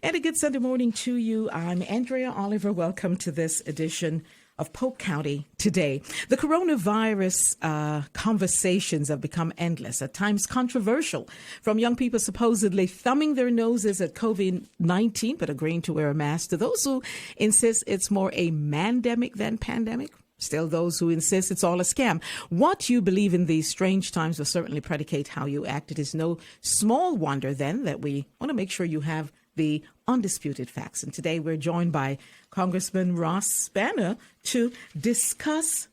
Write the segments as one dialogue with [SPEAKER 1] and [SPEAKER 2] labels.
[SPEAKER 1] And a good Sunday morning to you. I'm Andrea Oliver. Welcome to this edition of Polk County Today. The coronavirus conversations have become endless, at times controversial, from young people supposedly thumbing their noses at COVID-19 but agreeing to wear a mask, to those who insist it's more a mandemic than pandemic. Still those who insist it's all a scam. What you believe in these strange times will certainly predicate how you act. It is no small wonder, then, that we want to make sure you have the undisputed facts. And today we're joined by Congressman Ross Spano to discuss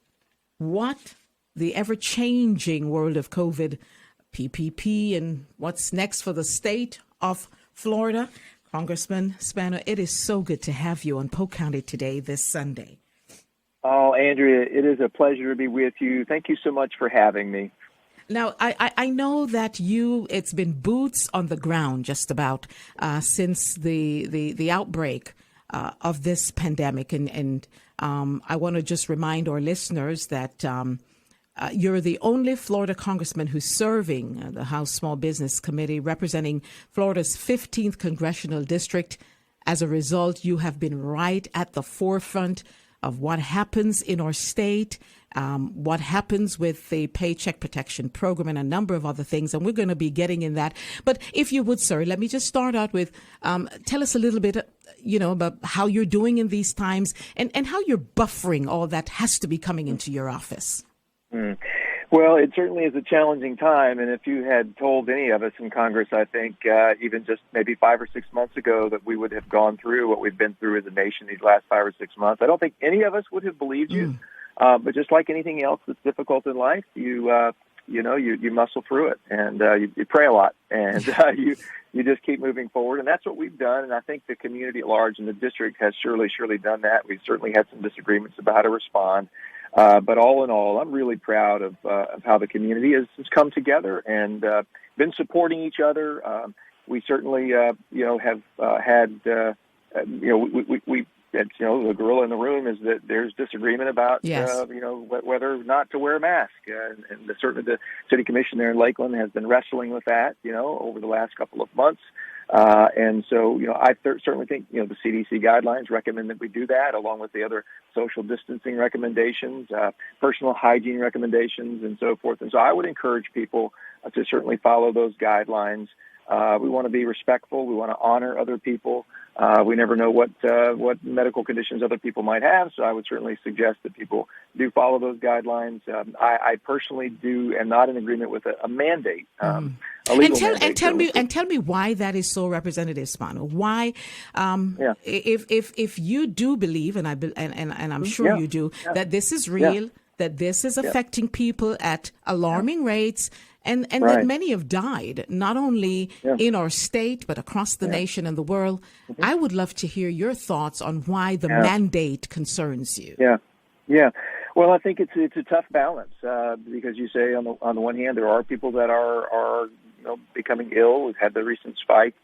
[SPEAKER 1] what the ever-changing world of COVID, PPP, and what's next for the state of Florida. Congressman Spano, it is so good to have you on Polk County Today this Sunday.
[SPEAKER 2] Oh, Andrea, it is a pleasure to be with you. Thank you so much for having me.
[SPEAKER 1] Now, I know that it's been boots on the ground just about since the outbreak of this pandemic. And I want to just remind our listeners that you're the only Florida congressman who's serving the House Small Business Committee representing Florida's 15th congressional district. As a result, you have been right at the forefront of what happens in our state, what happens with the Paycheck Protection Program and a number of other things. And we're going to be getting in that. But if you would, sir, let me just start out with tell us a little bit, about how you're doing in these times and how you're buffering all that has to be coming into your office.
[SPEAKER 2] Well, it certainly is a challenging time. And if you had told any of us in Congress, I think even just maybe 5 or 6 months ago that we would have gone through what we've been through as a nation these last 5 or 6 months, I don't think any of us would have believed you. But just like anything else that's difficult in life, you muscle through it and you pray a lot and you just keep moving forward. And that's what we've done. And I think the community at large in the district has surely done that. We've certainly had some disagreements about how to respond. But all in all, I'm really proud of how the community has come together and been supporting each other. We certainly, have had, we the gorilla in the room is that there's disagreement about, whether or not to wear a mask. And certainly the city commission there in Lakeland has been wrestling with that, over the last couple of months. And so, I certainly think, the CDC guidelines recommend that we do that, along with the other social distancing recommendations, personal hygiene recommendations, and so forth. And so I would encourage people to certainly follow those guidelines. We want to be respectful. We want to honor other people. We never know what medical conditions other people might have, so I would certainly suggest that people do follow those guidelines. I personally am not in agreement with a mandate, a legal mandate.
[SPEAKER 1] And tell me why that is so, Representative Spano. Why, if you do believe, and I'm sure you do, that this is real, that this is affecting people at alarming rates. And that many have died, not only in our state, but across the nation and the world. I would love to hear your thoughts on why the mandate concerns you.
[SPEAKER 2] Yeah. Well, I think it's a tough balance because you say on the one hand there are people that are becoming ill. We've had the recent spike.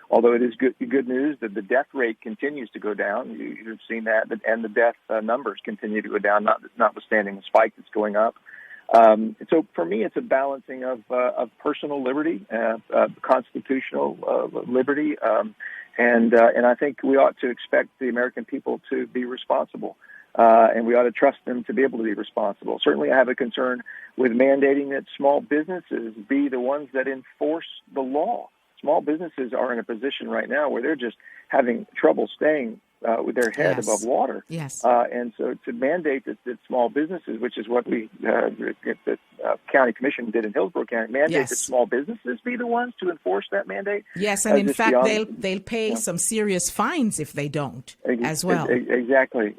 [SPEAKER 2] Although it is good news that the death rate continues to go down. You've seen that, and the death numbers continue to go down, notwithstanding the spike that's going up. So for me, it's a balancing of personal liberty, constitutional liberty, and I think we ought to expect the American people to be responsible, and we ought to trust them to be able to be responsible. Certainly, I have a concern with mandating that small businesses be the ones that enforce the law. Small businesses are in a position right now where they're just having trouble staying with their head above water.
[SPEAKER 1] Yes.
[SPEAKER 2] And so to mandate that small businesses, which is what the county commission did in Hillsborough County, mandate that small businesses be the ones to enforce that mandate.
[SPEAKER 1] Yes, and in fact, they'll pay some serious fines if they don't as well.
[SPEAKER 2] Exactly.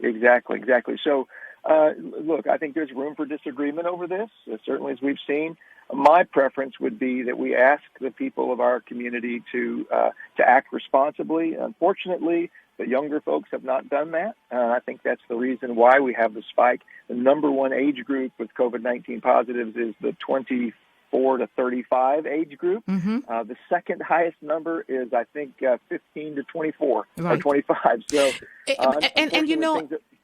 [SPEAKER 2] So, look, I think there's room for disagreement over this, certainly as we've seen. My preference would be that we ask the people of our community to act responsibly. Unfortunately, the younger folks have not done that. I think that's the reason why we have the spike. The number one age group with COVID-19 positives is the 24 to 35 age group. The second highest number is, I think, 15 to 24 or 25. So,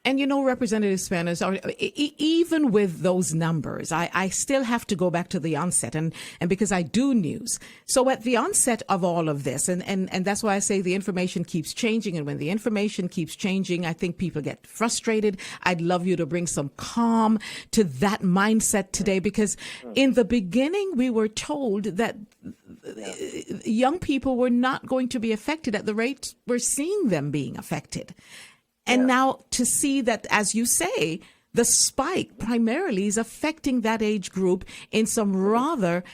[SPEAKER 1] And, Representative Spano, even with those numbers, I still have to go back to the onset and because I do news. So at the onset of all of this, and that's why I say the information keeps changing. And when the information keeps changing, I think people get frustrated. I'd love you to bring some calm to that mindset today, because in the beginning, we were told that young people were not going to be affected at the rate we're seeing them being affected. And now to see that, as you say, the spike primarily is affecting that age group in some rather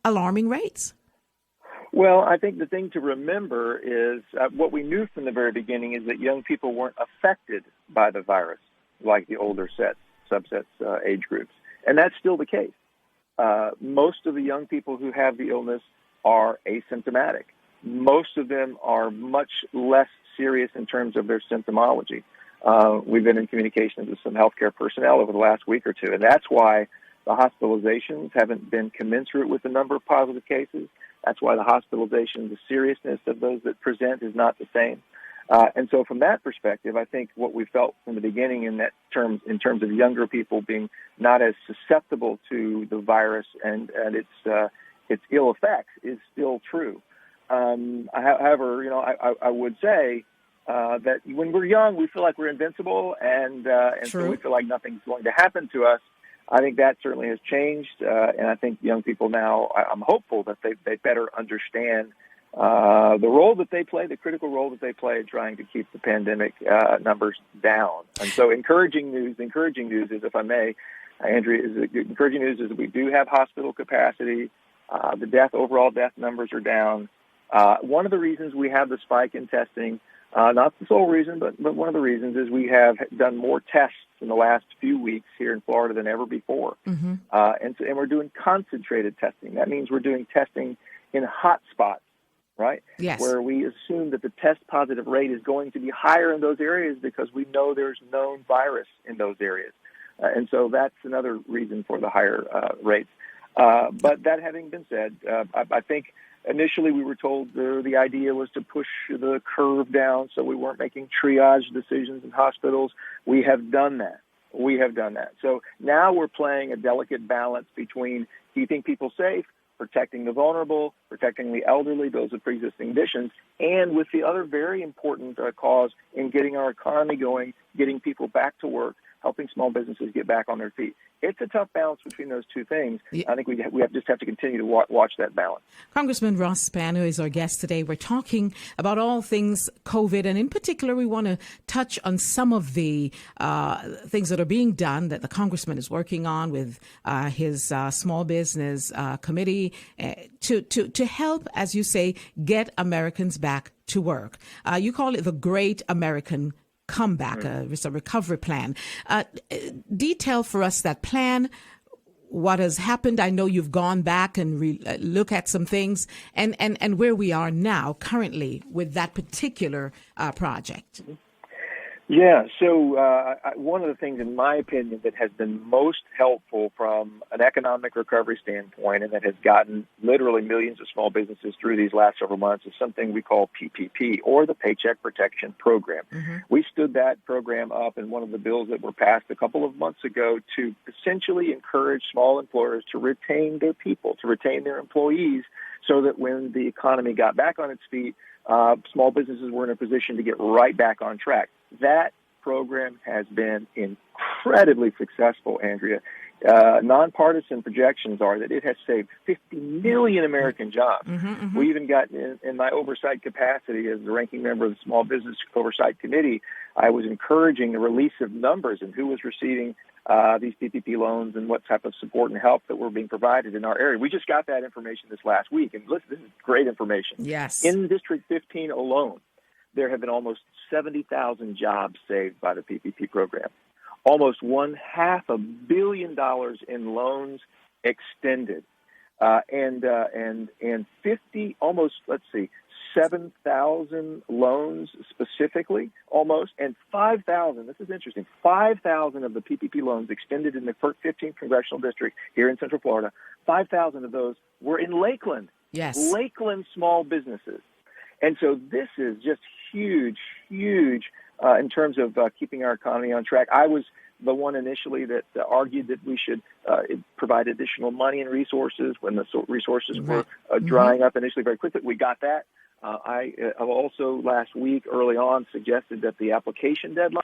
[SPEAKER 1] alarming rates.
[SPEAKER 2] Well, I think the thing to remember is what we knew from the very beginning is that young people weren't affected by the virus like the older subsets, age groups. And that's still the case. Most of the young people who have the illness are asymptomatic. Most of them are much less serious in terms of their symptomology. We've been in communications with some healthcare personnel over the last week or two, and that's why the hospitalizations haven't been commensurate with the number of positive cases. That's why the hospitalizations, the seriousness of those that present is not the same. And so from that perspective, I think what we felt from the beginning in terms of younger people being not as susceptible to the virus and its ill effects is still true. However, I would say that when we're young, we feel like we're invincible, and so we feel like nothing's going to happen to us. I think that certainly has changed, and I think young people now, I'm hopeful that they better understand the role that they play, the critical role that they play in trying to keep the pandemic numbers down. And so encouraging news is, if I may, Andrea, encouraging news is that we do have hospital capacity. The overall death numbers are down. One of the reasons we have the spike in testing, not the sole reason, but one of the reasons is we have done more tests in the last few weeks here in Florida than ever before. Mm-hmm. And we're doing concentrated testing. That means we're doing testing in hot spots, right?
[SPEAKER 1] Yes.
[SPEAKER 2] Where we assume that the test positive rate is going to be higher in those areas because we know there's known virus in those areas. And so that's another reason for the higher rates. But that having been said, I think initially we were told the idea was to push the curve down so we weren't making triage decisions in hospitals. We have done that. So now we're playing a delicate balance between keeping people safe, protecting the vulnerable, protecting the elderly, those with pre-existing conditions, and with the other very important cause in getting our economy going, getting people back to work, helping small businesses get back on their feet. It's a tough balance between those two things. Yeah. I think we just have to continue to watch that balance.
[SPEAKER 1] Congressman Ross Spano is our guest today. We're talking about all things COVID, and in particular, we want to touch on some of the things that are being done that the congressman is working on with his small business committee to help, as you say, get Americans back to work. You call it the Great American Comeback. It's a recovery plan. Detail for us that plan, what has happened. I know you've gone back and look at some things and where we are now currently with that particular project.
[SPEAKER 2] Yeah, so one of the things, in my opinion, that has been most helpful from an economic recovery standpoint and that has gotten literally millions of small businesses through these last several months is something we call PPP, or the Paycheck Protection Program. Mm-hmm. We stood that program up in one of the bills that were passed a couple of months ago to essentially encourage small employers to retain their people, to retain their employees, so that when the economy got back on its feet, small businesses were in a position to get right back on track. That program has been incredibly successful, Andrea. Nonpartisan projections are that it has saved 50 million American jobs. Mm-hmm, mm-hmm. We even got, in my oversight capacity as the ranking member of the Small Business Oversight Committee, I was encouraging the release of numbers and who was receiving these PPP loans and what type of support and help that were being provided in our area. We just got that information this last week, and listen, this is great information.
[SPEAKER 1] Yes.
[SPEAKER 2] In District 15 alone, there have been almost 70,000 jobs saved by the PPP program. Almost $500 million in loans extended, and 7,000 loans specifically, almost, and 5,000. This is interesting. 5,000 of the PPP loans extended in the 15th congressional district here in Central Florida. 5,000 of those were in Lakeland.
[SPEAKER 1] Yes,
[SPEAKER 2] Lakeland small businesses. And so this is just huge in terms of keeping our economy on track. I was the one initially that argued that we should provide additional money and resources when the resources were drying up initially very quickly. We got that. I also last week early on suggested that the application deadline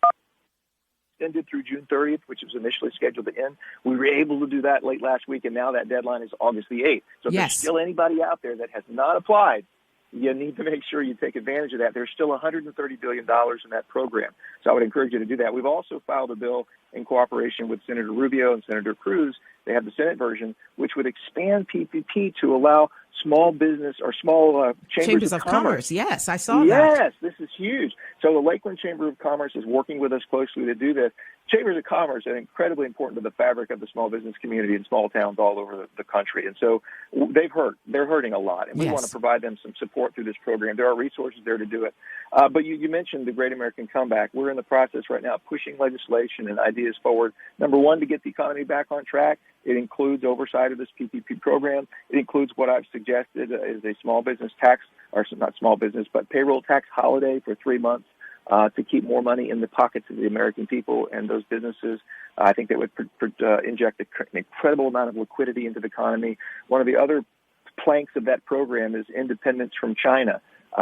[SPEAKER 2] extended through June 30th, which was initially scheduled to end. We were able to do that late last week, and now that deadline is August the 8th. So if there's still anybody out there that has not applied, you need to make sure you take advantage of that. There's still $130 billion in that program. So I would encourage you to do that. We've also filed a bill in cooperation with Senator Rubio and Senator Cruz. They have the Senate version, which would expand PPP to allow small business or small chambers of commerce.
[SPEAKER 1] Yes, I saw that.
[SPEAKER 2] Yes, this is huge. So the Lakeland Chamber of Commerce is working with us closely to do this. Chambers of commerce are incredibly important to the fabric of the small business community in small towns all over the country. And so they've hurt. They're hurting a lot, and we want to provide them some support through this program. There are resources there to do it. But you mentioned the Great American Comeback. We're in the process right now of pushing legislation and ideas forward. Number one, to get the economy back on track. It includes oversight of this PPP program. It includes what I've suggested is a small business tax, or not small business, but payroll tax holiday for 3 months to keep more money in the pockets of the American people and those businesses. I think that would inject an incredible amount of liquidity into the economy. One of the other planks of that program is independence from China.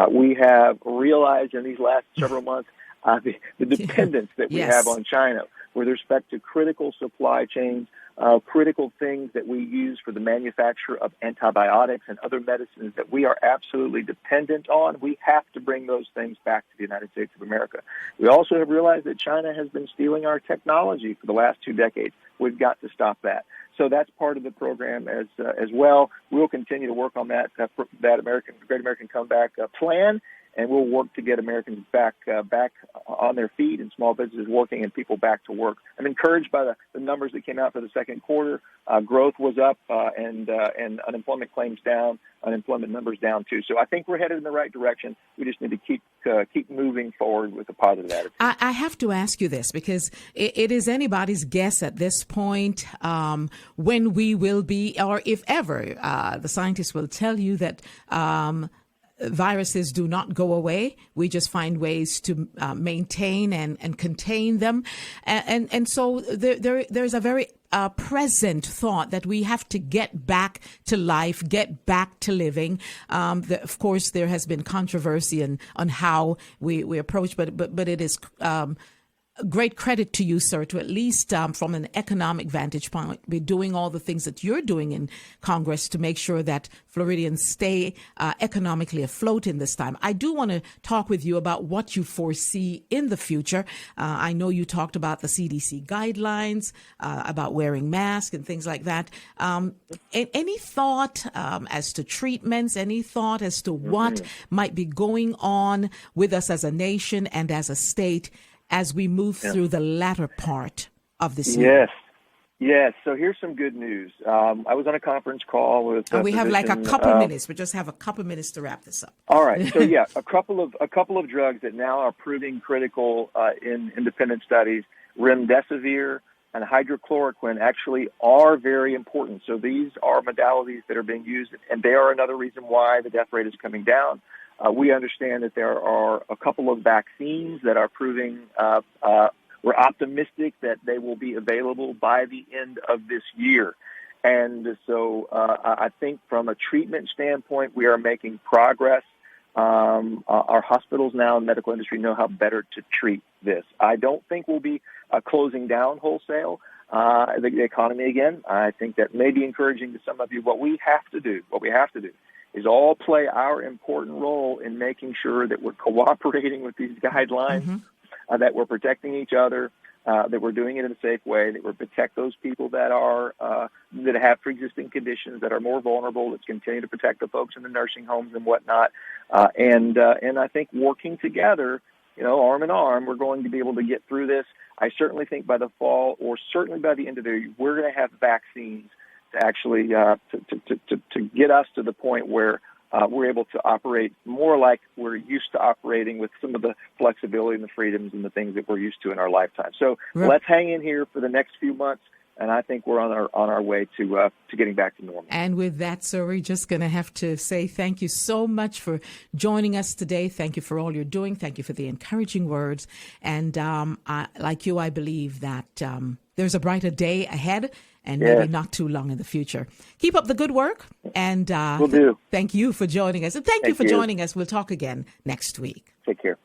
[SPEAKER 2] We have realized in these last several months the dependence that we have on China with respect to critical supply chains, critical things that we use for the manufacture of antibiotics and other medicines that we are absolutely dependent on. We have to bring those things back to the United States of America. We also have realized that China has been stealing our technology for the last 2 decades. We've got to stop that. So that's part of the program as well. We'll continue to work on that Great American Comeback plan. And we'll work to get Americans back on their feet and small businesses working and people back to work. I'm encouraged by the numbers that came out for the second quarter. Growth was up and unemployment claims down, unemployment numbers down too. So I think we're headed in the right direction. We just need to keep moving forward with a positive attitude.
[SPEAKER 1] I have to ask you this because it is anybody's guess at this point when we will be, or if ever, the scientists will tell you that viruses do not go away. We just find ways to maintain and contain them. And so there's a very present thought that we have to get back to life, get back to living. Of course, there has been controversy on how we approach, but it is great credit to you, sir, to at least from an economic vantage point, be doing all the things that you're doing in Congress to make sure that Floridians stay economically afloat in this time. I do want to talk with you about what you foresee in the future. I know you talked about the CDC guidelines, about wearing masks and things like that. Any thought as to treatments, any thought as to what might be going on with us as a nation and as a state as we move through the latter part of this year?
[SPEAKER 2] Yes. So here's some good news. I was on a conference call with.
[SPEAKER 1] We have like a couple of minutes. We just have a couple of minutes to wrap this up.
[SPEAKER 2] All right. So a couple of drugs that now are proving critical in independent studies, remdesivir and hydrochloroquine, actually are very important. So these are modalities that are being used, and they are another reason why the death rate is coming down. We understand that there are a couple of vaccines that are proving, we're optimistic that they will be available by the end of this year. And so I think from a treatment standpoint, we are making progress. Our hospitals now and medical industry know how better to treat this. I don't think we'll be closing down wholesale the economy again. I think that may be encouraging to some of you. What we have to do is all play our important role in making sure that we're cooperating with these guidelines, that we're protecting each other, that we're doing it in a safe way, that we protect those people that have pre-existing conditions, that are more vulnerable, let's continue to protect the folks in the nursing homes and whatnot. And I think working together, arm in arm, we're going to be able to get through this. I certainly think by the fall, or certainly by the end of the year, we're going to have vaccines to actually to get us to the point where we're able to operate more like we're used to operating, with some of the flexibility and the freedoms and the things that we're used to in our lifetime. So let's hang in here for the next few months. and I think we're on our way to getting back to normal.
[SPEAKER 1] And with that, sir, we're just going to have to say thank you so much for joining us today. Thank you for all you're doing. Thank you for the encouraging words. And like you, I believe that there's a brighter day ahead, and maybe not too long in the future. Keep up the good work, and
[SPEAKER 2] we'll do.
[SPEAKER 1] Thank you for joining us. And thank you for joining us. We'll talk again next week.
[SPEAKER 2] Take care.